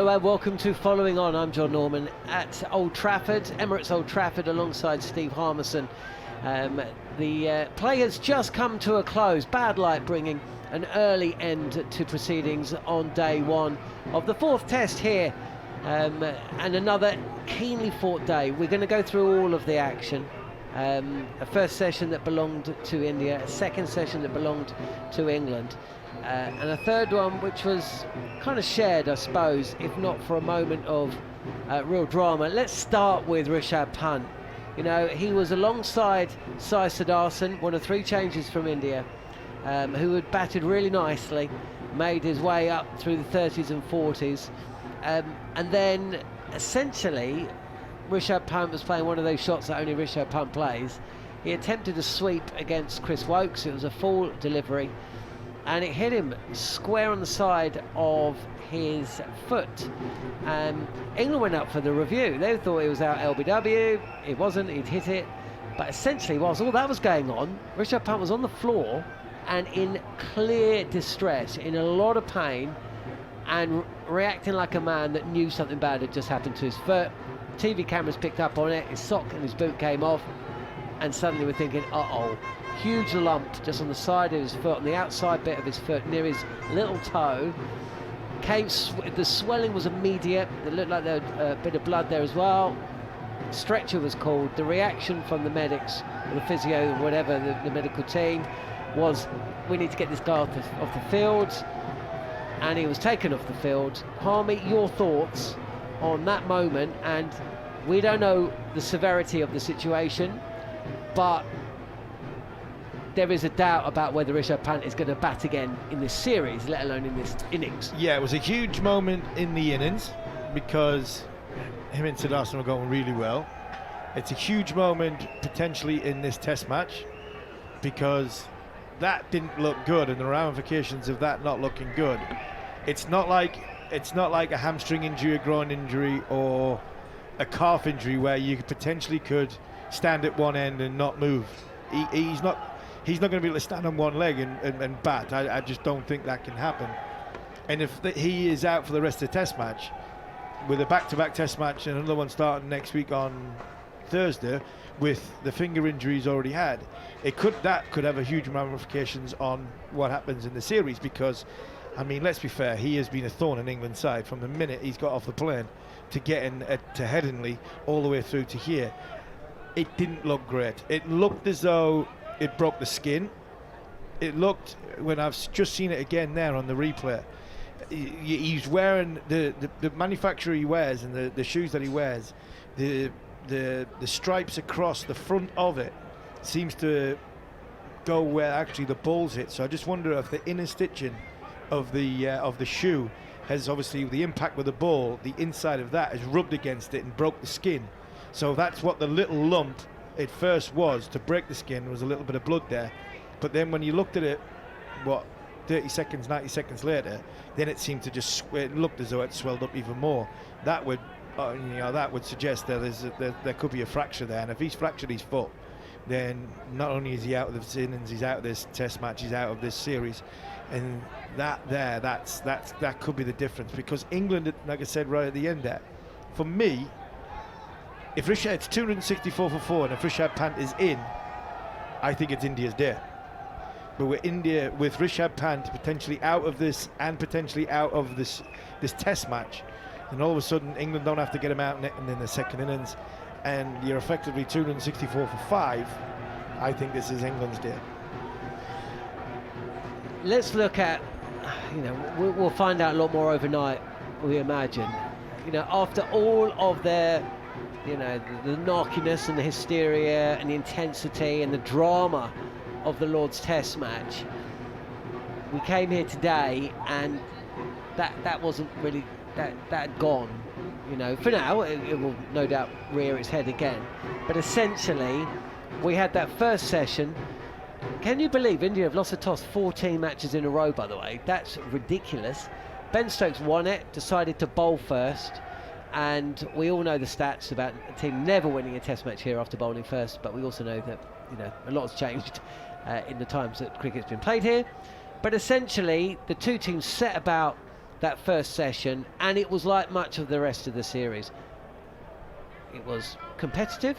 Hello and welcome to Following On. I'm John Norman at Old Trafford, Emirates Old Trafford, alongside Steve Harmison. The play has just come to a close. Bad light bringing an early end to proceedings on day one of the fourth test here, and another keenly fought day. We're going to go through all of the action. A first session that belonged to India, a second session that belonged to England, and a third one which was kind of shared, I suppose, if not for a moment of real drama. Let's start with Rishabh Pant. You know, he was alongside Sudharsan, one of three changes from India, who had batted really nicely, made his way up through the 30s and 40s, and then essentially Rishabh Pant was playing one of those shots that only Rishabh Pant plays. He attempted a sweep against Chris Wokes. It was a full delivery, and it hit him square on the side of his foot. England went up for the review. They thought it was out LBW. It wasn't. He'd hit it. But essentially, whilst all that was going on, Rishabh Pant was on the floor and in clear distress, in a lot of pain, and reacting like a man that knew something bad had just happened to his foot. TV cameras picked up on it. His sock and his boot came off, and suddenly we're thinking, uh-oh. Huge lump just on the side of his foot, on the outside bit of his foot, near his little toe. The swelling was immediate. It looked like there was a bit of blood there as well. Stretcher was called. The reaction from the medics, or the physio, or whatever, the medical team, was, we need to get this guy off the field. And he was taken off the field. Harmy, your thoughts on that moment? And we don't know the severity of the situation, but there is a doubt about whether Rishabh Pant is going to bat again in this series, let alone in this innings. Yeah, it was a huge moment in the innings because him and Sudharsan were going really well. It's a huge moment potentially in this test match because that didn't look good, and the ramifications of that not looking good. It's not like a hamstring injury, a groin injury, or a calf injury where you potentially could stand at one end and not move. He's not going to be able to stand on one leg and bat. I just don't think that can happen. And if he is out for the rest of the test match, with a back-to-back test match and another one starting next week on Thursday, with the finger injury he's already had, that could have a huge ramifications on what happens in the series. Because, I mean, let's be fair, he has been a thorn in England's side from the minute he's got off the plane to getting to Headingley all the way through to here. It didn't look great. It looked as though it broke the skin. It looked, when I've just seen it again there on the replay, he's wearing the manufacturer he wears and the shoes that he wears, the stripes across the front of it seems to go where actually the ball's hit. So I just wonder if the inner stitching of the shoe has, obviously the impact with the ball, the inside of that has rubbed against it and broke the skin. So that's what the little lump it first was, to break the skin. There was a little bit of blood there, but then when you looked at it, 30 seconds, 90 seconds later, then it seemed to it looked as though it swelled up even more. That would suggest that there could be a fracture there, and if he's fractured his foot, then not only is he out of this innings, he's out of this test match, he's out of this series, and that could be the difference. Because England, like I said right at the end there, for me, if it's 264 for 4, and if Rishabh Pant is in, I think it's India's day. But with India, with Rishabh Pant potentially out of this and potentially out of this test match, and all of a sudden England don't have to get him out in the second innings, and you're effectively 264 for 5, I think this is England's day. Let's look at, we'll find out a lot more overnight, we imagine. After all of their, the knockiness and the hysteria and the intensity and the drama of the Lord's Test match, we came here today and that wasn't really, that had gone. For now it will no doubt rear its head again, but essentially we had that first session. Can you believe India have lost a toss 14 matches in a row, by the way? That's ridiculous. Ben Stokes won it, decided to bowl first, and we all know the stats about a team never winning a test match here after bowling first, but we also know that a lot has changed in the times that cricket's been played here. But essentially the two teams set about that first session, and it was like much of the rest of the series. It was competitive,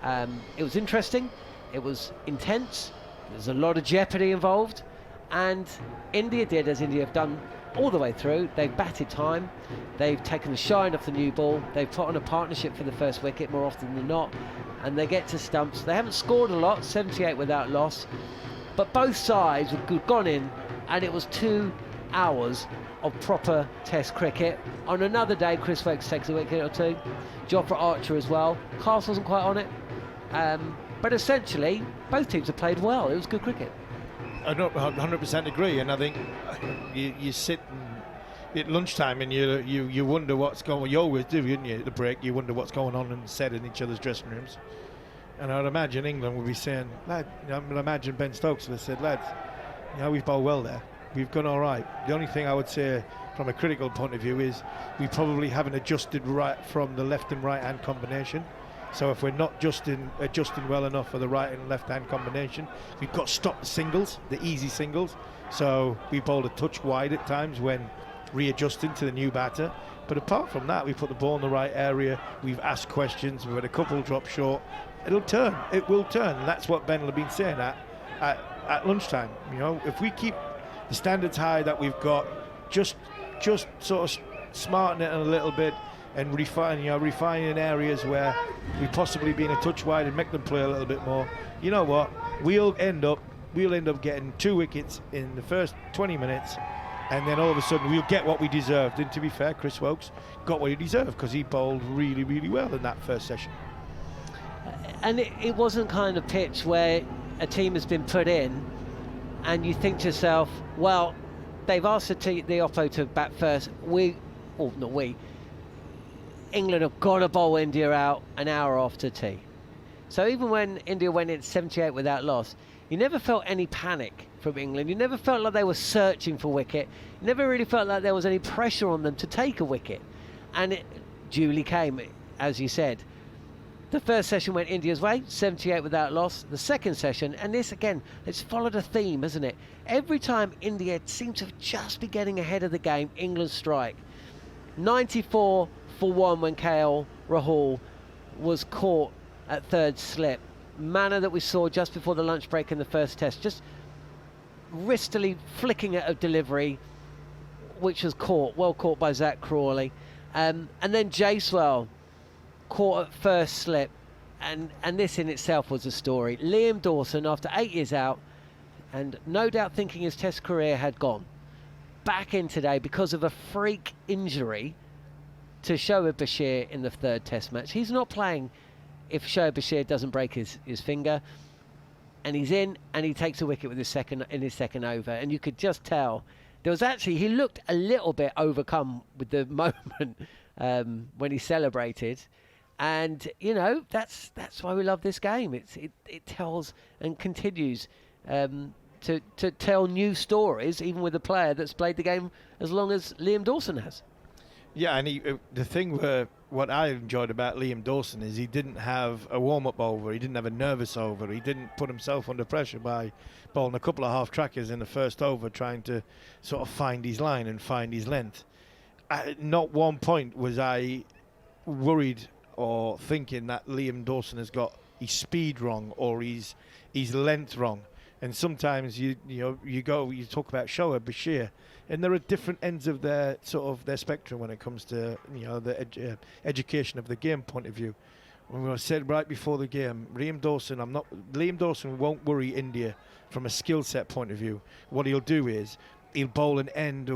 it was interesting, it was intense, there's a lot of jeopardy involved, and India did as India have done all the way through. They've batted time, they've taken the shine off the new ball, they've put on a partnership for the first wicket more often than not, and they get to stumps. They haven't scored a lot, 78 without loss, but both sides have gone in, and it was 2 hours of proper Test cricket. On another day, Chris Wokes takes a wicket or two, Jofra Archer as well. Castle wasn't quite on it, but essentially both teams have played well. It was good cricket. I don't 100% agree, and I think you sit at lunchtime and you wonder what's going on. You always do, didn't you, at the break? You wonder what's going on and said in each other's dressing rooms. And I'd imagine England would be saying, lad, I imagine Ben Stokes would have said, lads, we've bowled well there. We've gone all right. The only thing I would say from a critical point of view is we probably haven't adjusted right from the left and right hand combination. So if we're not adjusting well enough for the right and left hand combination, we've got to stop the singles, the easy singles. So we bowled a touch wide at times when readjusting to the new batter. But apart from that, we put the ball in the right area. We've asked questions. We've had a couple drop short. It'll turn. It will turn. And that's what Ben will have been saying at lunchtime. If we keep the standards high that we've got, just sort of smarten it a little bit and refining areas where we possibly been a touch wide and make them play a little bit more. You know what? We'll end up getting 2 wickets in the first 20 minutes, and then all of a sudden we'll get what we deserved. And to be fair, Chris Wokes got what he deserved because he bowled really, really well in that first session. And it wasn't kind of pitch where a team has been put in and you think to yourself, well, they've asked the Oppo to bat first. England have got to bowl India out an hour after tea. So even when India went in 78 without loss, you never felt any panic from England. You never felt like they were searching for wicket. You never really felt like there was any pressure on them to take a wicket. And it duly came, as you said. The first session went India's way, 78 without loss. The second session, and this again, it's followed a theme, hasn't it? Every time India seemed to just be getting ahead of the game, England strike. 94 for 1 when KL Rahul was caught at third slip. Manner that we saw just before the lunch break in the first test, just wristily flicking at a delivery, which was well caught by Zach Crawley. And then Jaiswal caught at first slip, and this in itself was a story. Liam Dawson, after 8 years out, and no doubt thinking his Test career had gone, back in today because of a freak injury to Shoaib Bashir in the third Test match. He's not playing if Shoaib Bashir doesn't break his finger, and he's in, and he takes a wicket with his second over, and you could just tell there was actually, he looked a little bit overcome with the moment when he celebrated. And that's why we love this game. It tells and continues to tell new stories, even with a player that's played the game as long as Liam Dawson has. Yeah, and the thing what I enjoyed about Liam Dawson is he didn't have a warm-up over, he didn't have a nervous over, he didn't put himself under pressure by bowling a couple of half-trackers in the first over, trying to sort of find his line and find his length. At not one point was I worried or thinking that Liam Dawson has got his speed wrong or his length wrong. And sometimes you talk about Shoaib Bashir, and there are different ends of their spectrum when it comes to the education of the game point of view. When I said right before the game, Liam Dawson won't worry India from a skill set point of view. What he'll do is he'll bowl an end,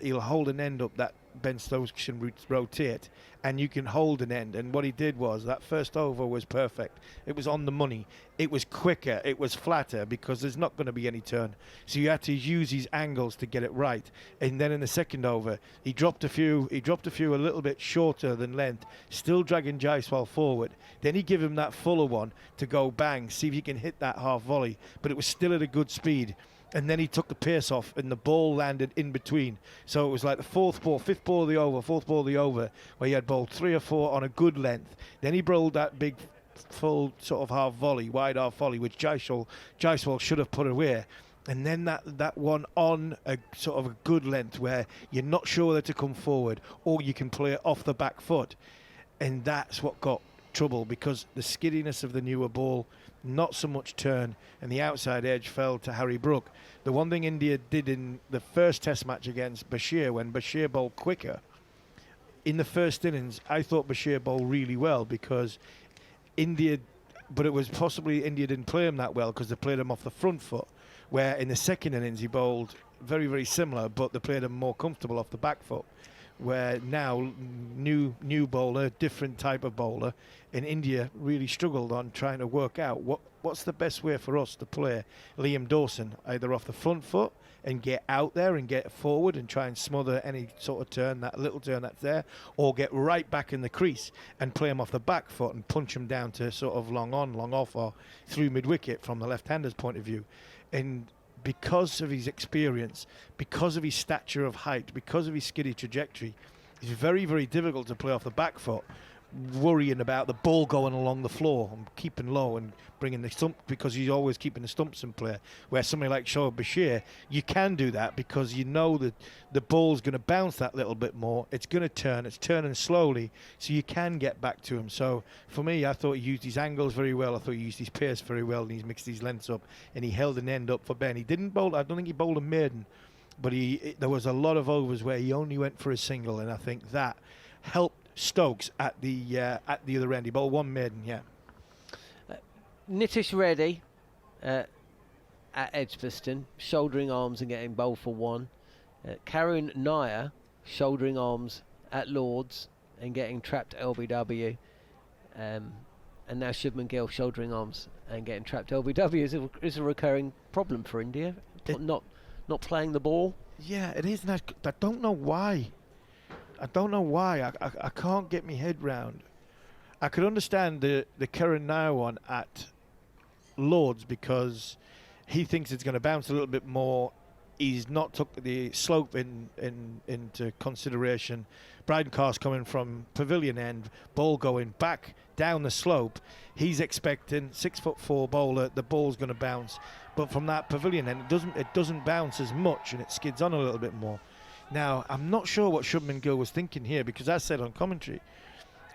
he'll hold an end up that Ben Stokes can rotate, and you can hold an end. And what he did was, that first over was perfect. It was on the money. It was quicker. It was flatter because there's not going to be any turn. So you had to use his angles to get it right. And then in the second over, he dropped a few a little bit shorter than length, still dragging Jaiswal forward. Then he gave him that fuller one to go bang, see if he can hit that half volley. But it was still at a good speed. And then he took the pace off and the ball landed in between. So it was like the fourth ball of the over, where he had bowled 3 or 4 on a good length. Then he bowled that big full sort of wide half volley, which Jaiswal should have put away. and then that one on a sort of a good length where you're not sure whether to come forward or you can play it off the back foot, and that's what got trouble, because the skiddiness of the newer ball, not so much turn, and the outside edge fell to Harry Brook. The one thing India did in the first test match against Bashir, when Bashir bowled quicker in the first innings, I thought Bashir bowled really well, because India, but it was possibly India didn't play him that well because they played him off the front foot, where in the second innings he bowled very, very similar, but they played him more comfortable off the back foot, where now new bowler, different type of bowler, and India really struggled on trying to work out what's the best way for us to play Liam Dawson, either off the front foot and get out there and get forward and try and smother any sort of turn, that little turn that's there, or get right back in the crease and play him off the back foot and punch him down to sort of long on, long off, or through mid-wicket from the left-hander's point of view. And because of his experience, because of his stature of height, because of his skiddy trajectory, it's very, very difficult to play off the back foot, worrying about the ball going along the floor and keeping low and bringing the stump, because he's always keeping the stumps in play. Where somebody like Shoaib Bashir, you can do that because you know that the ball's going to bounce that little bit more. It's going to turn. It's turning slowly, so you can get back to him. So for me, I thought he used his angles very well. I thought he used his pace very well, and he's mixed his lengths up, and he held an end up for Ben. He didn't bowl. I don't think he bowled a maiden, but there was a lot of overs where he only went for a single, and I think that helped Stokes at the other end. He bowled one maiden, yeah. Nitish Reddy at Edgbaston, shouldering arms and getting bowled for one. Karun Nair, shouldering arms at Lords and getting trapped LBW. And now Shubman Gill, shouldering arms and getting trapped LBW is a recurring problem for India. Not playing the ball. Yeah, it is. I don't know why. I can't get my head round. I could understand the Karun Nair one at Lords because he thinks it's going to bounce a little bit more. He's not took the slope into consideration. Bryden Carr's coming from pavilion end, ball going back down the slope. He's expecting 6'4" bowler, the ball's going to bounce, but from that pavilion end, it doesn't bounce as much and it skids on a little bit more. Now, I'm not sure what Shubman Gill was thinking here, because as I said on commentary,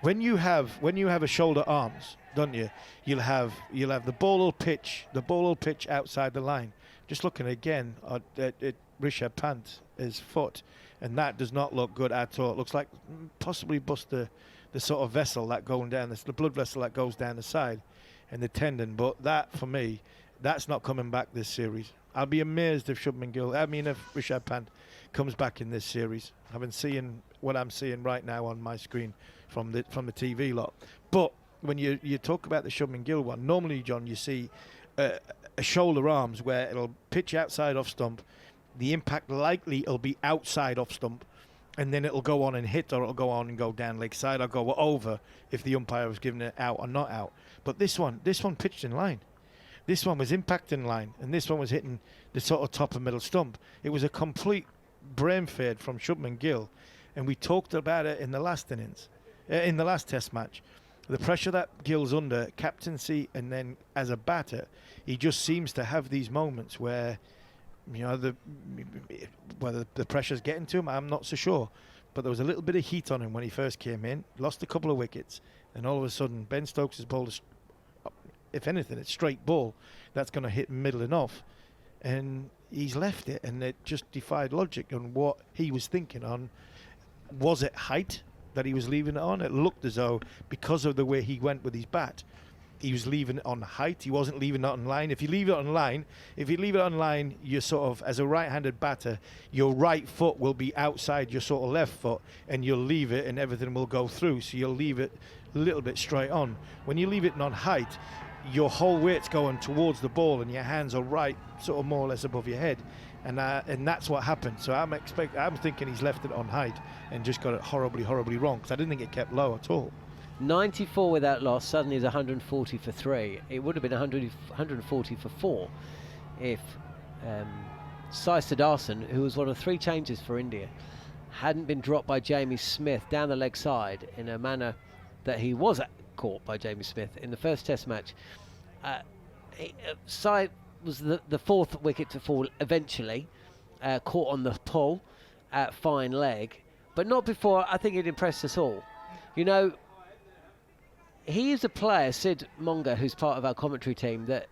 when you have a shoulder arms, don't you? You'll have the ball will pitch outside the line. Just looking again at Rishabh Pant, his foot, and that does not look good at all. It looks like possibly bust the sort of vessel that going down, the blood vessel that goes down the side, and the tendon. But that, for me, that's not coming back this series. I'll be amazed if if Rishabh Pant comes back in this series. I've been seeing what I'm seeing right now on my screen from the TV lot. But when you talk about the Shubman Gill one, normally, John, you see a shoulder arms where it'll pitch outside off stump. The impact likely it'll be outside off stump, and then it'll go on and hit, or it'll go on and go down leg side, or go over if the umpire was giving it out or not out. But this one pitched in line. This one was impact in line, and this one was hitting the sort of top and middle stump. It was a complete brain fade from Shubman Gill, and we talked about it in the last innings, in the last test match. The pressure that Gill's under, captaincy, and then as a batter, he just seems to have these moments where, whether the pressure's getting to him, I'm not so sure. But there was a little bit of heat on him when he first came in, lost a couple of wickets, and all of a sudden Ben Stokes has bowled if anything, it's straight ball that's going to hit middle and off, and he's left it, and it just defied logic on what he was thinking on. Was it height that he was leaving it on? It looked as though, because of the way he went with his bat, he was leaving it on height. He wasn't leaving it on line. If you leave it on line, you're sort of, as a right-handed batter, your right foot will be outside your sort of left foot, and you'll leave it and everything will go through, so you'll leave it a little bit straight on. When you leave it on height, your whole weight's going towards the ball, and your hands are right, sort of more or less above your head, and that's what happened. So I'm thinking he's left it on height and just got it horribly, horribly wrong, because I didn't think it kept low at all. 94 without loss, suddenly is 140 for 3. It would have been 140 for 4 if Sudharsan, who was one of 3 changes for India, hadn't been dropped by Jamie Smith down the leg side in a manner that he was caught by Jamie Smith in the first test match. was the fourth wicket to fall eventually, caught on the pull at fine leg, but not before I think it impressed us all. You know, he is a player, Sid Monga, who's part of our commentary team, that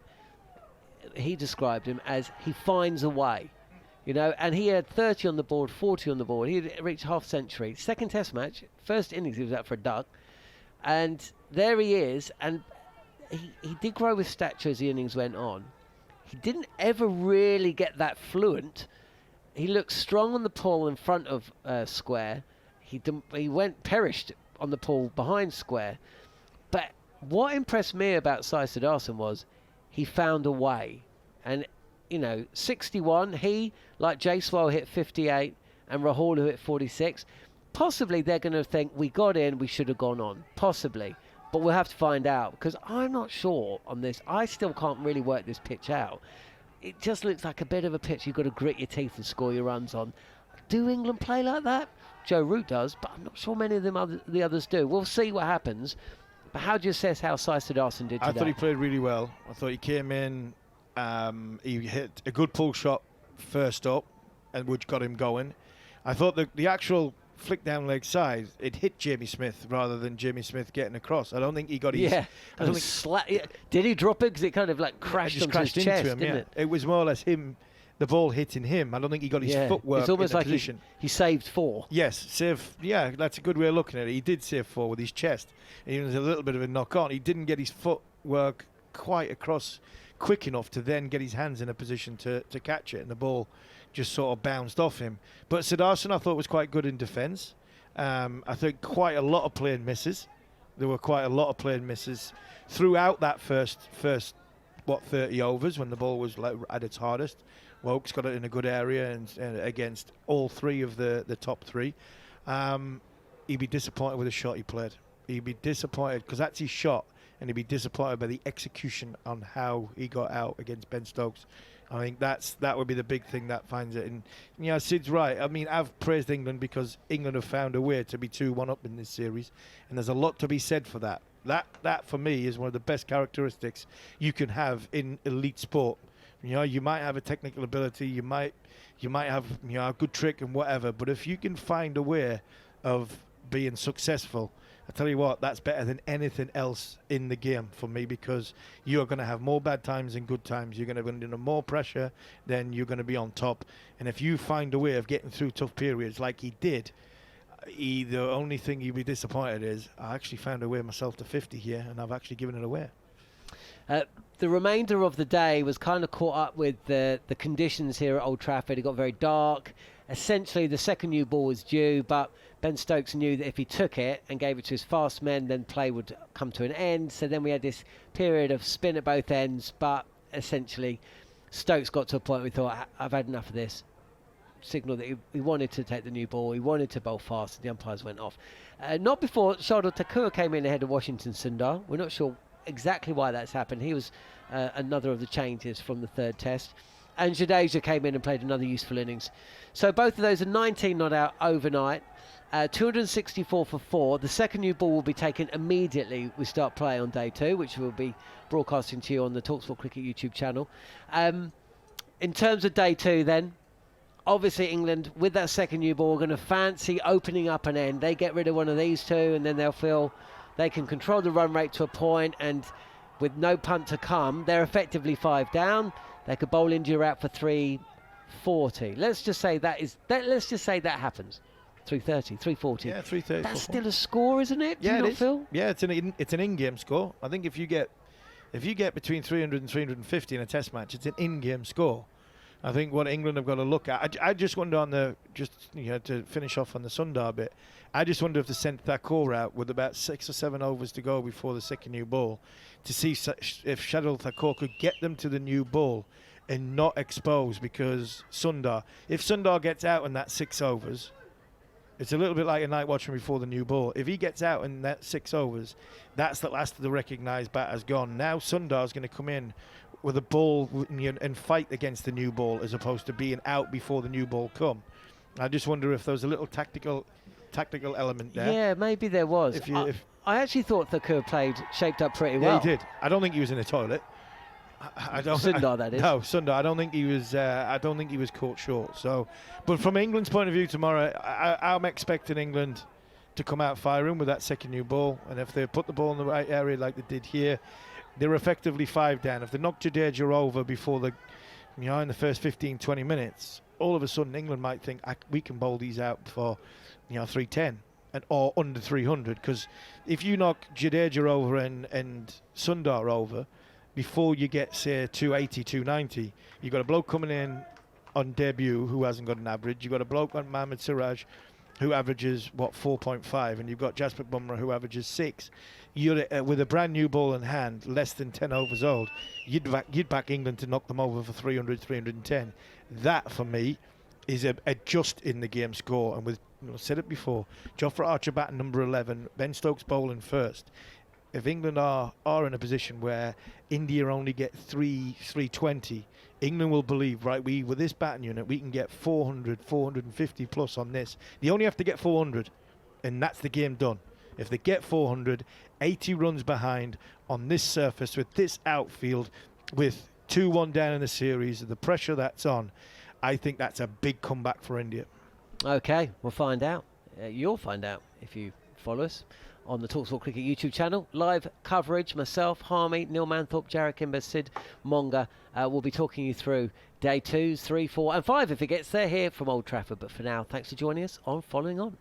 he described him as he finds a way. You know, and he had 30 on the board, 40 on the board. He had reached half century. Second test match, first innings he was out for a duck. And there he is, and he did grow with stature as the innings went on. He didn't ever really get that fluent. He looked strong on the pull in front of square. He perished on the pull behind square. But what impressed me about Sudharsan was he found a way. And, you know, 61, he, like Jaiswal, hit 58, and Rahul, who hit 46. Possibly they're going to think, we got in, we should have gone on. Possibly. But we'll have to find out, because I'm not sure on this. I still can't really work this pitch out. It just looks like a bit of a pitch you've got to grit your teeth and score your runs on. Do England play like that? Joe Root does, but I'm not sure many of the others do. We'll see what happens. But how do you assess how Sudharsan did today? I thought he played really well. I thought he came in, he hit a good pull shot first up, and which got him going. I thought the actual flick down leg side, it hit Jamie Smith rather than Jamie Smith getting across. I don't think he got his... Yeah, I don't think did he drop it? Because it kind of like crashed onto his chest, into him, didn't yeah. it? It was more or less him, the ball hitting him. I don't think he got his footwork it's almost in the like position. He saved 4. Yes, that's a good way of looking at it. He did save 4 with his chest. He was a little bit of a knock on. He didn't get his footwork quite across quick enough to then get his hands in a position to catch it, and the ball just sort of bounced off him. But Sudharsan, I thought, was quite good in defence. I think quite a lot of playing misses. There were quite a lot of playing misses throughout that first 30 overs when the ball was at its hardest. Woakes got it in a good area and against all 3 of the top 3. He'd be disappointed with the shot he played. He'd be disappointed because that's his shot, and he'd be disappointed by the execution on how he got out against Ben Stokes. I think that would be the big thing that finds it. And, you know, Sid's right. I mean, I've praised England because England have found a way to be 2-1 up in this series, and there's a lot to be said for that. That for me is one of the best characteristics you can have in elite sport. You know, you might have a technical ability, you might have, you know, a good trick and whatever, but if you can find a way of being successful, I tell you what, that's better than anything else in the game for me, because you are going to have more bad times than good times. You're going to be under more pressure, then you're going to be on top. And if you find a way of getting through tough periods like he did, the only thing you'd be disappointed is, I actually found a way myself to 50 here, and I've actually given it away. The remainder of the day was kind of caught up with the conditions here at Old Trafford. It got very dark. Essentially, the second new ball was due, but Ben Stokes knew that if he took it and gave it to his fast men, then play would come to an end. So then we had this period of spin at both ends, but essentially Stokes got to a point where we thought, I've had enough of this. Signal that he wanted to take the new ball, he wanted to bowl fast, and the umpires went off. Not before Shardul Thakur came in ahead of Washington Sundar. We're not sure exactly why that's happened. He was another of the changes from the third test. And Jadeja came in and played another useful innings. So both of those are 19 not out overnight. 264 for 4. The second new ball will be taken immediately we start play on day 2, which we'll be broadcasting to you on the talkSPORT Cricket YouTube channel. In terms of day 2 then, obviously England, with that second new ball, are going to fancy opening up an end. They get rid of one of these 2, and then they'll feel they can control the run rate to a point, and with no punt to come, they're effectively 5 down. They could bowl India out for 340. Let's just say that happens. 330, 340. Yeah, 330. That's still a score, isn't it? Yeah, Do you not is. feel? Yeah, it's an in-game score. I think if you get between 300 and 350 in a Test match, it's an in-game score. I think what England have got to look at. I just wonder to finish off on the Sundar bit. I just wonder if they sent Thakur out with about 6 or 7 overs to go before the second new ball, to see if Shardul Thakur could get them to the new ball and not expose, because if Sundar gets out in that 6 overs, it's a little bit like a night watching before the new ball. If he gets out in that 6 overs, that's the last of the recognised batters gone. Now Sundar's going to come in with a ball and fight against the new ball, as opposed to being out before the new ball come. I just wonder if there was a little tactical element there. Yeah, maybe there was. I actually thought Thakur shaped up pretty well. Yeah, he did. I don't think he was in the toilet. I don't. Sundar, that is. No, Sundar. I don't think he was. I don't think he was caught short. So, but from England's point of view tomorrow, I'm expecting England to come out firing with that second new ball, and if they put the ball in the right area like they did here, they're effectively 5 down. If they knock Jadeja over before the, in the first 15-20 minutes, all of a sudden England might think we can bowl these out for, 310 or under 300. Because if you knock Jadeja over and Sundar over before you get, say, 280, 290, you've got a bloke coming in on debut who hasn't got an average. You've got a bloke on Mohammad Siraj who averages, 4.5, and you've got Jasprit Bumrah who averages 6. You're with a brand new ball in hand, less than 10 overs old, you'd back England to knock them over for 300, 310. That, for me, is a just in the game score. And with, I've said it before, Jofra Archer batting number 11, Ben Stokes bowling first. If England are in a position where India only get 320, England will believe, right, with this batting unit, we can get 400, 450 plus on this. They only have to get 400, and that's the game done. If they get 400, 80 runs behind on this surface with this outfield, with 2-1 down in the series, the pressure that's on, I think that's a big comeback for India. Okay, we'll find out. You'll find out if you follow us on the talkSPORT Cricket YouTube channel. Live coverage, myself, Harmy, Neil Manthorp, Jarek Kimber, Sid Monga will be talking you through day 2, 3, 4 and 5 if it gets there here from Old Trafford. But for now, thanks for joining us on Following On.